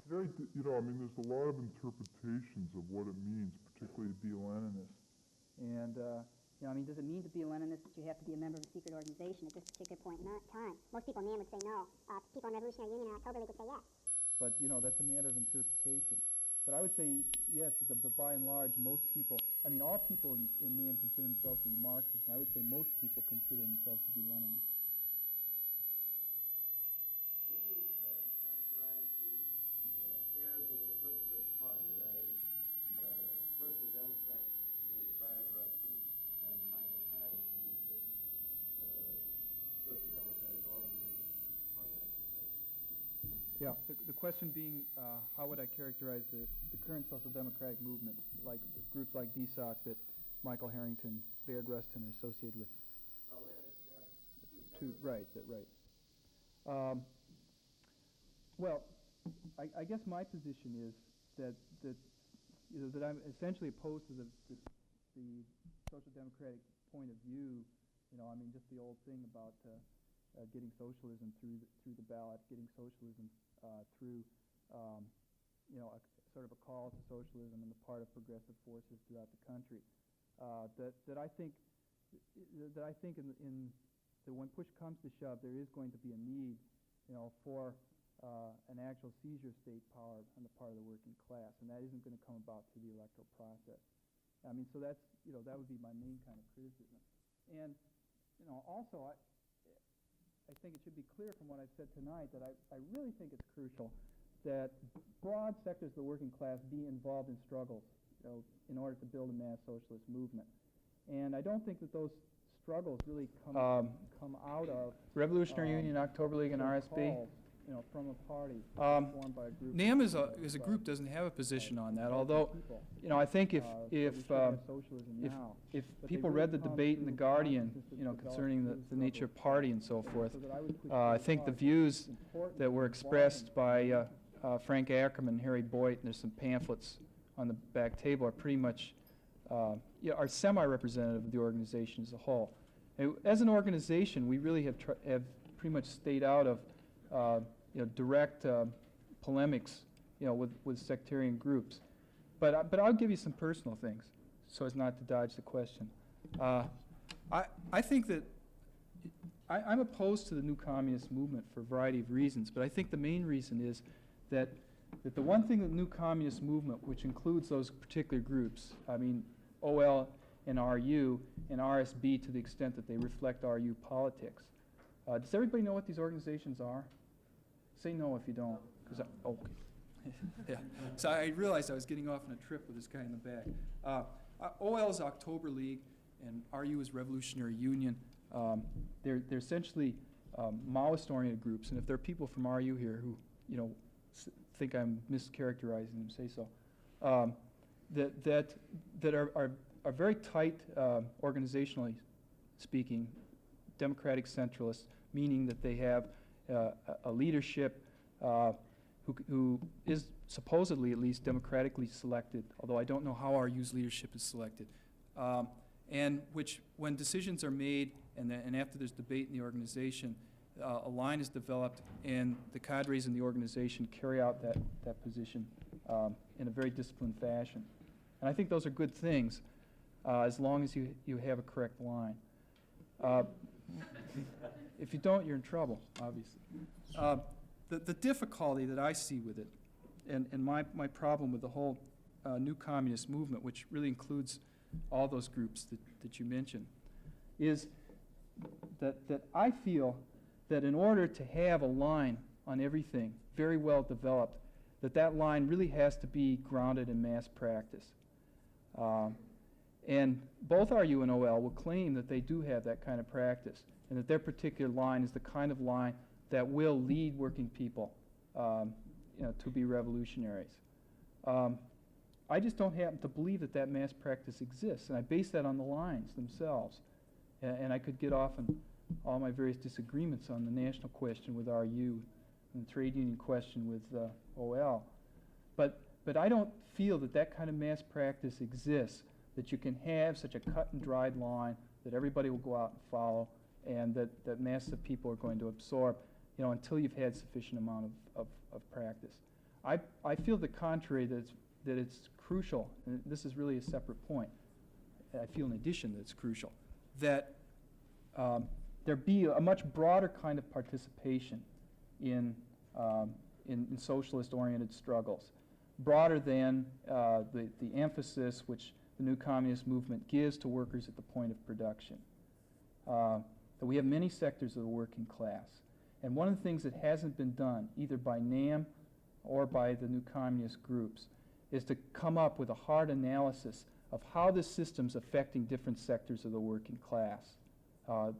very, I mean, there's a lot of interpretations of what it means, particularly to be a Leninist. And, I mean, does it mean to be a Leninist that you have to be a member of a secret organization at this particular point in time? Most people in NAM would say no. People in Revolutionary Union and October League would say yes. But, that's a matter of interpretation. But I would say, yes, but by and large, most people, I mean, all people in NAM consider themselves to be Marxists, and I would say most people consider themselves to be Leninists. Would you characterize the heirs of the Socialist Party, that is, Social Democrats with Bayard Rustin and Michael Harrington, Social Democratic organization, Yeah, the question being, how would I characterize the current social democratic movement, like groups like DSOC that Michael Harrington, Bayard Rustin are associated with? Well, right. Well, I guess my position is that that I'm essentially opposed to the social democratic point of view. I mean, just the old thing about getting socialism through the ballot, getting socialism through sort of a call to socialism on the part of progressive forces throughout the country. That I think that when push comes to shove, there is going to be a need, for an actual seizure of state power on the part of the working class, and that isn't going to come about through the electoral process. I mean, so that's that would be my main kind of criticism. And also I think it should be clear from what I've said tonight that I really think it's crucial that broad sectors of the working class be involved in struggles, in order to build a mass socialist movement. And I don't think that those struggles really come out of Revolutionary Union, October League, and RSB. Calls, from a party formed by a group. NAM as a group doesn't have a position on that, although, I think if people read the debate in The Guardian, concerning the nature of party and so forth, I think the views that were expressed by Frank Ackerman and Harry Boyd, and there's some pamphlets on the back table, are pretty much, are semi-representative of the organization as a whole. As an organization, we really have pretty much stayed out of direct polemics, with sectarian groups. But I'll give you some personal things, so as not to dodge the question. I think that I'm opposed to the new communist movement for a variety of reasons, but I think the main reason is that the one thing that the new communist movement, which includes those particular groups, I mean OL and RU and RSB to the extent that they reflect RU politics. Does everybody know what these organizations are? Say no if you don't. Okay. Yeah. So I realized I was getting off on a trip with this guy in the back. OL is October League, and RU is Revolutionary Union. They're essentially Maoist-oriented groups, and if there are people from RU here who, think I'm mischaracterizing them, say so. That are very tight, organizationally speaking, democratic centralists, meaning that they have a leadership who is supposedly at least democratically selected, although I don't know how RU's leadership is selected, and which, when decisions are made and after there's debate in the organization, a line is developed, and the cadres in the organization carry out that position in a very disciplined fashion. And I think those are good things, as long as you have a correct line. If you don't, you're in trouble, obviously. The difficulty that I see with it, and my problem with the whole new communist movement, which really includes all those groups that you mentioned, is that I feel that in order to have a line on everything very well developed, that line really has to be grounded in mass practice. And both RU and OL will claim that they do have that kind of practice, and that their particular line is the kind of line that will lead working people to be revolutionaries. I just don't happen to believe that mass practice exists, and I base that on the lines themselves. And I could get off on all my various disagreements on the national question with RU and the trade union question with OL. But I don't feel that kind of mass practice exists, that you can have such a cut and dried line that everybody will go out and follow, and that masses of people are going to absorb, until you've had sufficient amount of practice. I feel the contrary, that it's crucial, and this is really a separate point. I feel in addition that it's crucial, that there be a much broader kind of participation in socialist-oriented struggles, broader than the emphasis which the New Communist movement gives to workers at the point of production. That we have many sectors of the working class. And one of the things that hasn't been done, either by NAM or by the New Communist groups, is to come up with a hard analysis of how this system's affecting different sectors of the working class.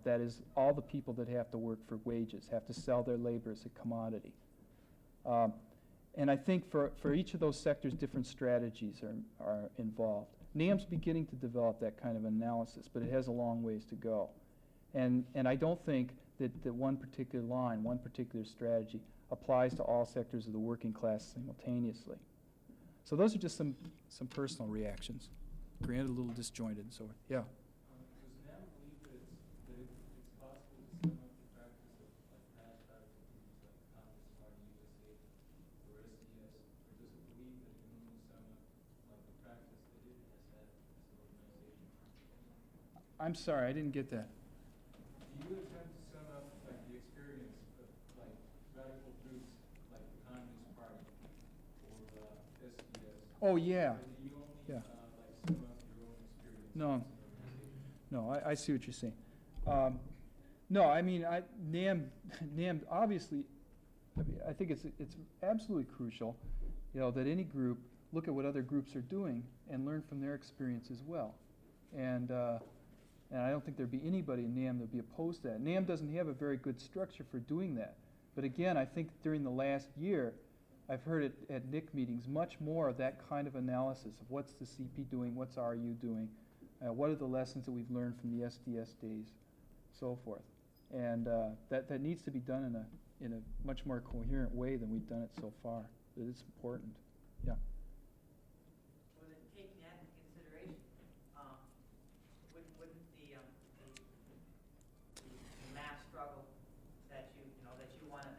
That is, all the people that have to work for wages, have to sell their labor as a commodity. And I think for each of those sectors, different strategies are involved. NAM's beginning to develop that kind of analysis, but it has a long ways to go. And I don't think that one particular line, one particular strategy applies to all sectors of the working class simultaneously. So those are just some personal reactions. Granted, a little disjointed and so forth. Yeah. Does NAM believe that it's possible to sum up the practice of past activities like Communist Party, USA, or SDS, or does it believe that it can only sum up the practice that it has had as an organization? I'm sorry, I didn't get that. Do you attempt to sum up the experience of radical groups like the Communist Party or SDS? Oh, yeah. Or do you only Yeah. sum up your own experience? No. No, I see what you're saying. No, I mean, NAM obviously, I think it's absolutely crucial, that any group look at what other groups are doing and learn from their experience as well. And I don't think there'd be anybody in NAM that'd be opposed to that. NAM doesn't have a very good structure for doing that. But again, I think during the last year, I've heard at NIC meetings much more of that kind of analysis of what's the CP doing, what's RU doing, what are the lessons that we've learned from the SDS days, so forth. And that needs to be done in a much more coherent way than we've done it so far. That it's important. Yeah. Well, then taking that into consideration, wouldn't the mass struggle that you want to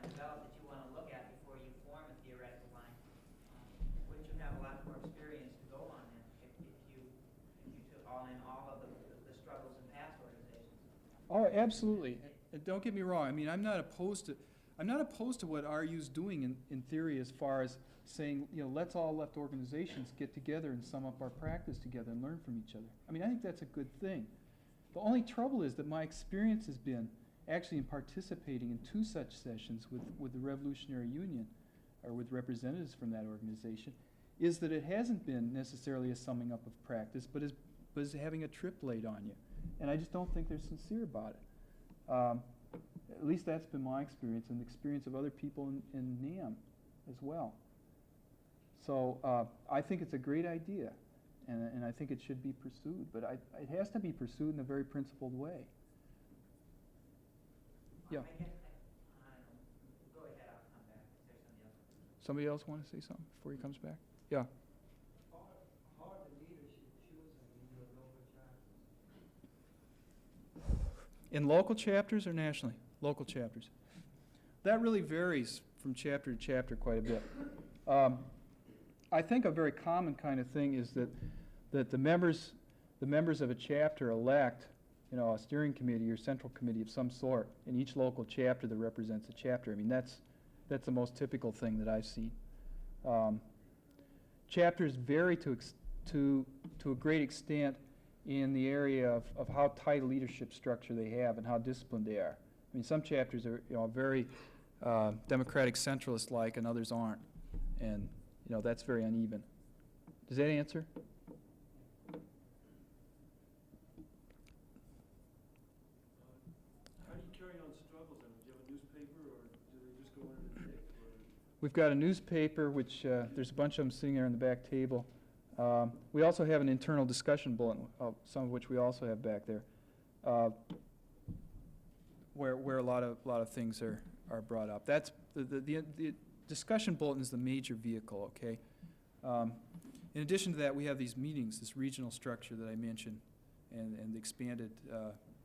develop, that you want to look at before you form a theoretical line, wouldn't you have a lot more experience to go on then if you took all in all of the struggles in past organizations? Oh, absolutely. And don't get me wrong. I mean, I'm not opposed to what RU's doing in theory, as far as saying, let's all left organizations get together and sum up our practice together and learn from each other. I mean, I think that's a good thing. The only trouble is that my experience has been actually in participating in 2 such sessions with the Revolutionary Union, or with representatives from that organization, is that it hasn't been necessarily a summing up of practice, but is having a trip laid on you. And I just don't think they're sincere about it. At least that's been my experience and the experience of other people in NAM as well. So I think it's a great idea, and I think it should be pursued, but it has to be pursued in a very principled way. Yeah. I guess, I don't know. Go ahead, I'll come back. Is there Somebody somebody else? else want to say something before he comes back? Yeah. How are the leadership chosen in your local chapters? In local chapters or nationally? Local chapters. That really varies from chapter to chapter quite a bit. I think a very common kind of thing is that the members of a chapter elect, a steering committee or central committee of some sort in each local chapter that represents a chapter. I mean, that's the most typical thing that I've seen. Chapters vary to a great extent in the area of how tight a leadership structure they have and how disciplined they are. I mean, some chapters are very democratic centralist-like, and others aren't, and that's very uneven. Does that answer? How do you carry on struggles? Do you have a newspaper, or do they just go into the NIC? We've got a newspaper, which there's a bunch of them sitting there on the back table. We also have an internal discussion bulletin, some of which we also have back there, where a lot of things are brought up. That's the discussion bulletin is the major vehicle. Okay. In addition to that, we have these meetings, this regional structure that I mentioned, and the expanded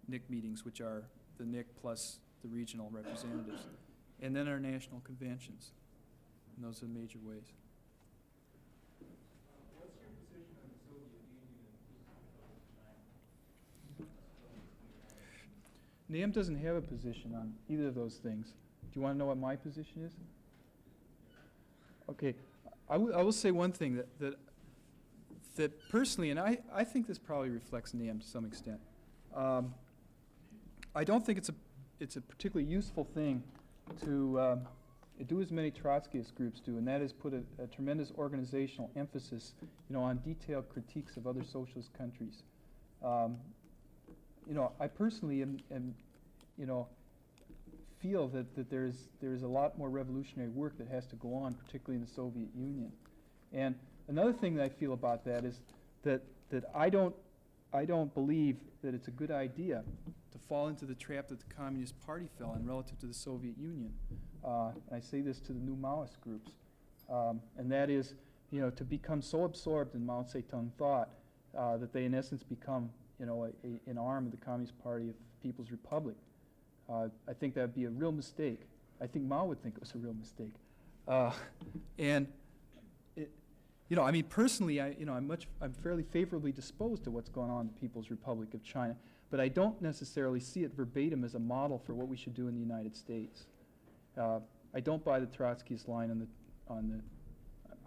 NIC meetings, which are the NIC plus the regional representatives, and then our national conventions. And those are the major ways. What's your position on the Soviet Union and People's Republic of China? NAM doesn't have a position on either of those things. Do you want to know what my position is? Okay, I will say one thing that personally, and I think this probably reflects NAM to some extent. I don't think it's a particularly useful thing to do as many Trotskyist groups do, and that is put a tremendous organizational emphasis, on detailed critiques of other socialist countries. I personally am feel that there's a lot more revolutionary work that has to go on, particularly in the Soviet Union. And another thing that I feel about that is that I don't believe that it's a good idea to fall into the trap that the Communist Party fell in relative to the Soviet Union. I say this to the new Maoist groups, and that is, to become so absorbed in Mao Zedong thought that they in essence become, an arm of the Communist Party of the People's Republic. I think that would be a real mistake. I think Mao would think it was a real mistake. And personally, I'm fairly favorably disposed to what's going on in the People's Republic of China, but I don't necessarily see it verbatim as a model for what we should do in the United States. I don't buy the Trotskyist line on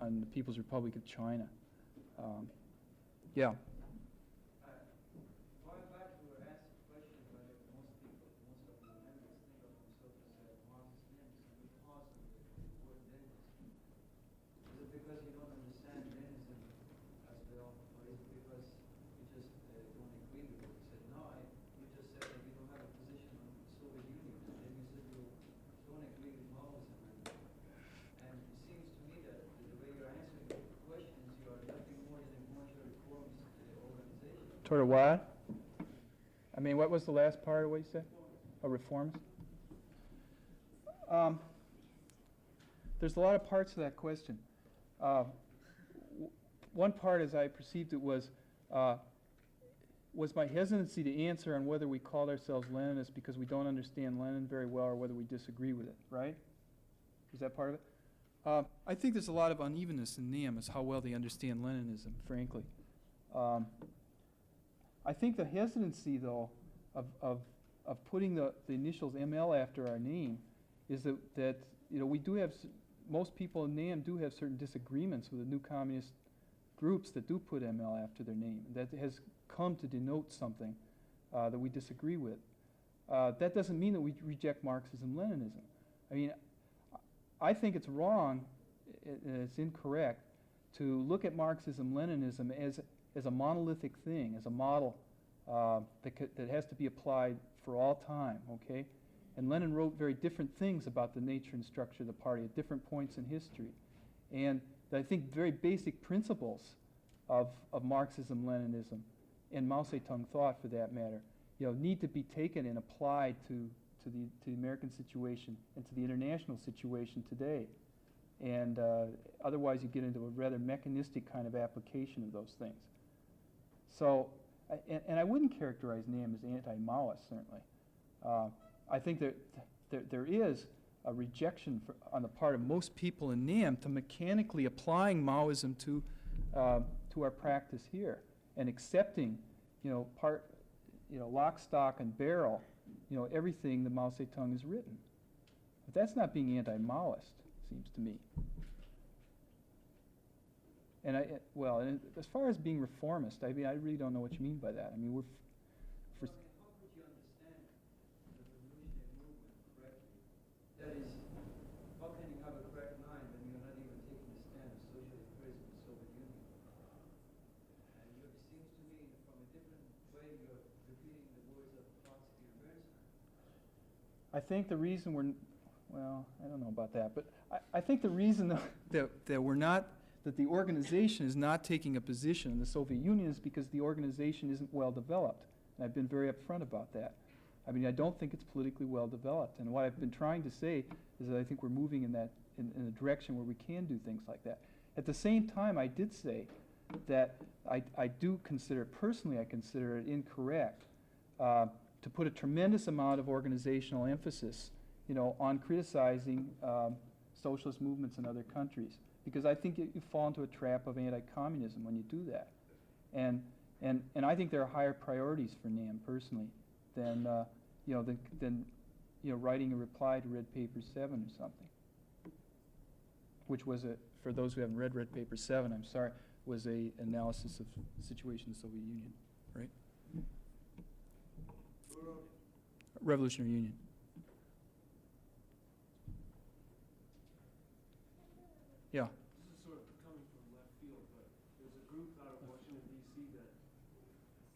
the People's Republic of China. Yeah. Going back to your answer question whether most of the members think of themselves as Marxist-Leninists because of the word Leninism. Is it because you don't understand Leninism as well, or is it because you just don't agree with it? You said, no, you just said that you don't have a position on the Soviet Union, and then you said you don't agree with Maoism. And it seems to me that the way you're answering the questions, you are nothing more than a monetary reformist organization. Toward a what? What was the last part of what you said? A reformist? There's a lot of parts to that question. One part, as I perceived it, was my hesitancy to answer on whether we called ourselves Leninists because we don't understand Lenin very well or whether we disagree with it, right? Is that part of it? I think there's a lot of unevenness in NAM as how well they understand Leninism, frankly. I think the hesitancy, though, of putting the initials ML after our name is that we do have, most people in NAM do have certain disagreements with the new communist groups that do put ML after their name. That has come to denote something that we disagree with. That doesn't mean that we reject Marxism-Leninism. I think it's wrong, it's incorrect, to look at Marxism-Leninism as a monolithic thing, as a model that has to be applied for all time, okay? And Lenin wrote very different things about the nature and structure of the party at different points in history. And I think very basic principles of Marxism-Leninism and Mao Zedong thought, for that matter, need to be taken and applied to the American situation and to the international situation today. And otherwise you get into a rather mechanistic kind of application of those things. So, and I wouldn't characterize NAM as anti-Maoist, certainly. I think that there is a rejection on the part of most people in NAM to mechanically applying Maoism to our practice here and accepting, lock, stock, and barrel, everything that Mao Zedong has written. But that's not being anti-Maoist, seems to me. And and as far as being reformist, I really don't know what you mean by that. How could you understand the revolutionary movement correctly? That is, how can you have a correct mind when you're not even taking a stand of social affairs in the Soviet Union? And it seems to me, from a different way, you're repeating the words of Trotsky and Bernstein. I think the reason I don't know about that, but I think the reason that the organization is not taking a position in the Soviet Union is because the organization isn't well developed. And I've been very upfront about that. I don't think it's politically well developed. And what I've been trying to say is that I think we're moving in a direction where we can do things like that. At the same time, I did say that I do consider, personally I consider it incorrect to put a tremendous amount of organizational emphasis, on criticizing socialist movements in other countries, because I think you fall into a trap of anti-communism when you do that. And I think there are higher priorities for NAM personally than writing a reply to Red Paper 7 or something, which was for those who haven't read Red Paper 7, I'm sorry, was a analysis of the situation in the Soviet Union, right? Revolutionary Union. Yeah. This is sort of coming from left field, but there's a group out of Washington, D.C. that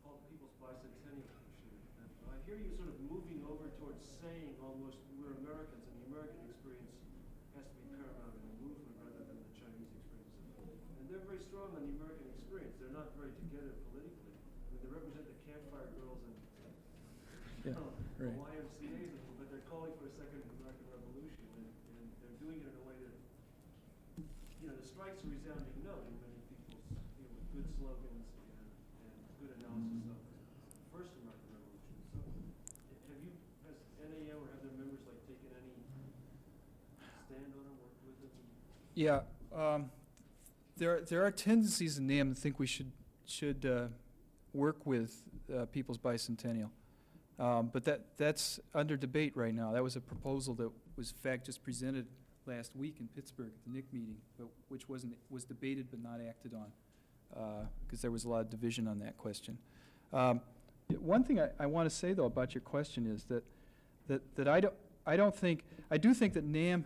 called the People's Bicentennial Initiative. And I hear you sort of moving over towards saying almost we're Americans and the American experience has to be paramount in the movement rather than the Chinese experience. And they're very strong on the American experience. They're not very together politically. I mean, they represent the Campfire Girls and Yeah, the right. YMCA's, but they're calling for a second American Revolution, and they're doing it in a way that, the strikes a resounding no in many people's, with good slogans and good analysis of the first American Revolution. So, has NAM or have their members taken any stand on it, worked with it? Yeah, there are tendencies in NAM to think we should work with People's Bicentennial, but that's under debate right now. That was a proposal that was, in fact, just presented last week in Pittsburgh at the NIC meeting, but which was debated but not acted on, because there was a lot of division on that question. One thing I want to say though about your question is that I do think that NAM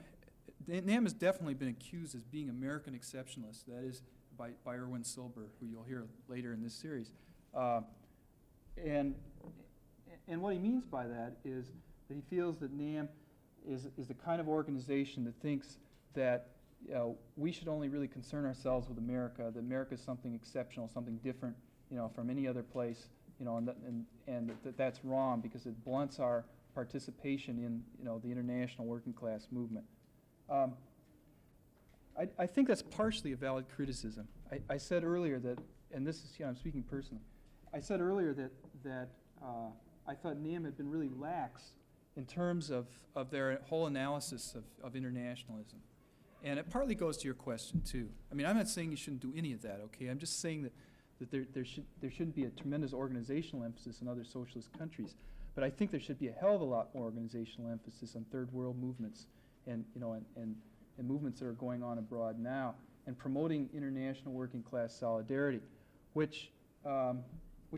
has definitely been accused as being American exceptionalist. That is by Erwin Silber, who you'll hear later in this series, and what he means by that is that he feels that NAM is the kind of organization that thinks that we should only really concern ourselves with America, that America is something exceptional, something different, from any other place, and that's wrong because it blunts our participation in, the international working class movement. I think that's partially a valid criticism. I said earlier that, and this is, I'm speaking personally, I said earlier that I thought NAM had been really lax in terms of their whole analysis of internationalism. And it partly goes to your question, too. I mean, I'm not saying you shouldn't do any of that, okay? I'm just saying that there shouldn't be a tremendous organizational emphasis in other socialist countries. But I think there should be a hell of a lot more organizational emphasis on third world movements and movements that are going on abroad now, and promoting international working class solidarity, which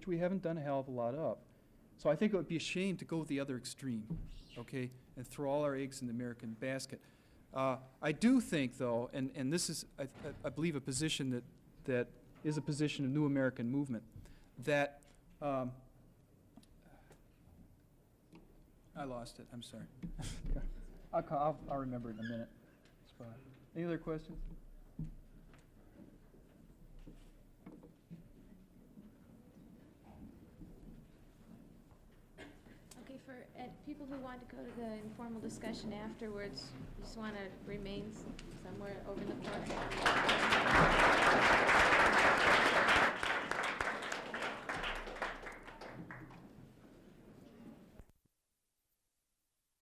we haven't done a hell of a lot of. So I think it would be a shame to go the other extreme, okay, and throw all our eggs in the American basket. I do think, though, and this is, I believe, a position that is a position of New American Movement, that I lost it. I'm sorry. I'll remember it in a minute. Any other questions? Okay, for people who want to go to the informal discussion afterwards, you just want to remain somewhere over in the corner.